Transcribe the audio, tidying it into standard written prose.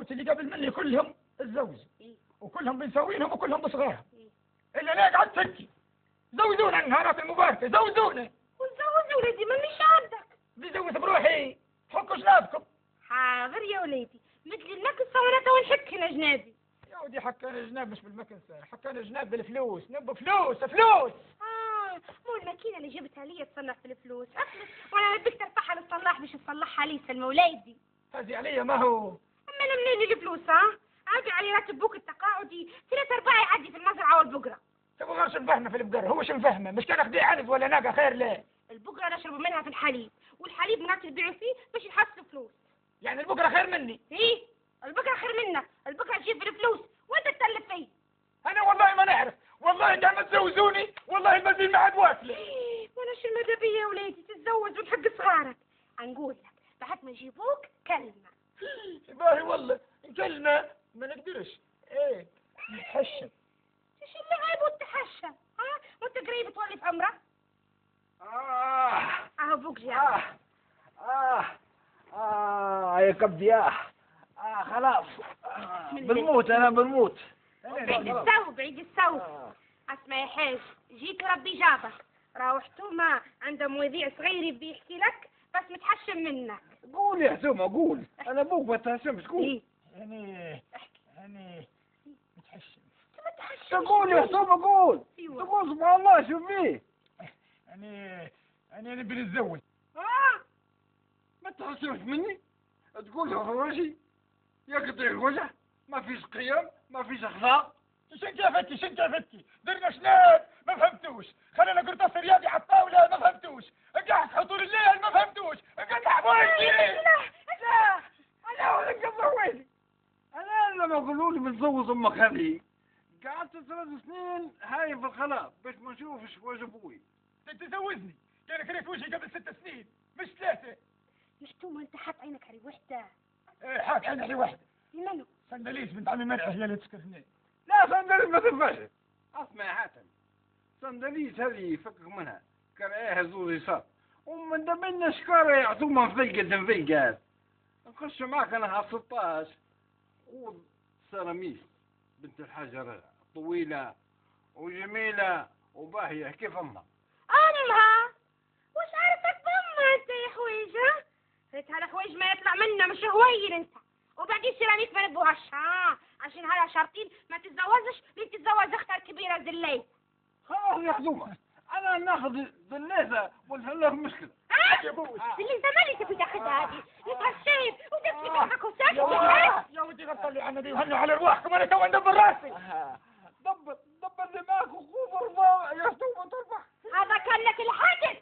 صحبتي اللي قبل مني كلهم اتزوجوا وكلهم بنسوينهم وكلهم بصغارهم الا انا قعدت تبكي. زوجونا النهارات المباركه زوجونا. ونزوج وليدي مانيش عندك. بزوج بروحي فكوا جنابكم. حاضر يا وليدي مثل المكسه وانا تو نحك هنا جنابي. يا ودي حكانا جناب مش بالمكنسه، حكانا جناب بالفلوس، نبوا فلوس فلوس. مو الماكينه اللي جبتها لي تصلح في الفلوس أفلس وانا نبيك ترفعها للصلاح باش تصلحها لي سلمى وليدي. هذه عليا ما هو. اما انا منين الفلوس عادي علي راتب بوك التقاعدي 3/4 يعدي في المزرعه والبقره. تبغى غير شو نفهمه في البقر، هو شو نفهمه؟ مش كان اخدي عنز ولا ناقه خير لا. البقره نشرب منها في الحليب والحليب مرات تبيعوا فيه باش يحصلوا فلوس. يعني البقره خير مني؟ ايه البقره خير منك، البقره تجيب الفلوس وانت تتلف فيه. انا والله ما نعرف، والله كان ما تزوجوني والله المزيد ما عاد واكله. وانا شو الماذا بيا يا وليدي تتزوج وتحق صغارك. نقول لك بعد ما يجيبوك كلمه. باهي والله كلمه ما نقدرش. ايه نتحشم. ايش اللي عيب وتحشم وانت قريب تولي في عمرك. اهو بوك جاي. يا كبدي خلاص. بنموت انا بنموت. بعيد الثوب بعيد الثوب. اسمع يا حاج جيت ربي جابك راوح توما عنده مذيع صغير بيحكي لك بس متحشم منك. قول يا حسومه قول، انا ابوك ما تهشمش قول. يعني متحشم. تقول يا حسومه قول. تقول سبحان الله شو فيه. أنا نبي نتزوج. ما تحشمش مني تقول يا فراشي يا قطيع الوجه ما فيش قيم ما فيش اخلاق. شن كيفتي درنا شناب ما فهمتوش، خلينا قرطاس رياضي على الطاوله ما فهمتوش، قاعد حضور الليل ما فهمتوش، قطع بويتي. لا انا ولك تزوجني. انا لما يقولوا لي بنزوج امك هذه قعدت 3 سنين هاي في الخلاء باش ما نشوفش وجه ابوي. تتزوجني كان كريت وجهي قبل 6 سنين مش 3. مش توما انت حاط عينك على وحده. ايه حاط عيني على وحده. منو؟ صندليس بنت عمي مرعي هي اللي تسكتني. لا صندليس ما تنفعش. اسمع يا حاتم صندليس هذه فكك منها كرعيها زوز يسار ومن دمنا شكاره يعطوها فيقة نخش معك انا على 16 سراميس بنت الحجر طويلة وجميلة وباهية كيف امها. وش عرفك بامها انت يا حويجة؟ قلت هالحويج ما يطلع منه مش هوين انت وبعدين سيراميك ما نبوهاش عشان هلا شرطين ما تتزوجش لين تتزوج اختها الكبيرة زليت. خلاص يا خدومة انا ناخذ زليتها ونحلها مشكلة. زليتها مالي تبي تاخذها هذه يتهشم وتسكت روحك وساكت. يا ودي غطلي على النبي وهنوا على رواحكم انا تو ندبر راسي. دبر دماغك وخوف ارفع يا خدومة ترفع. هذا كان لك الحدث.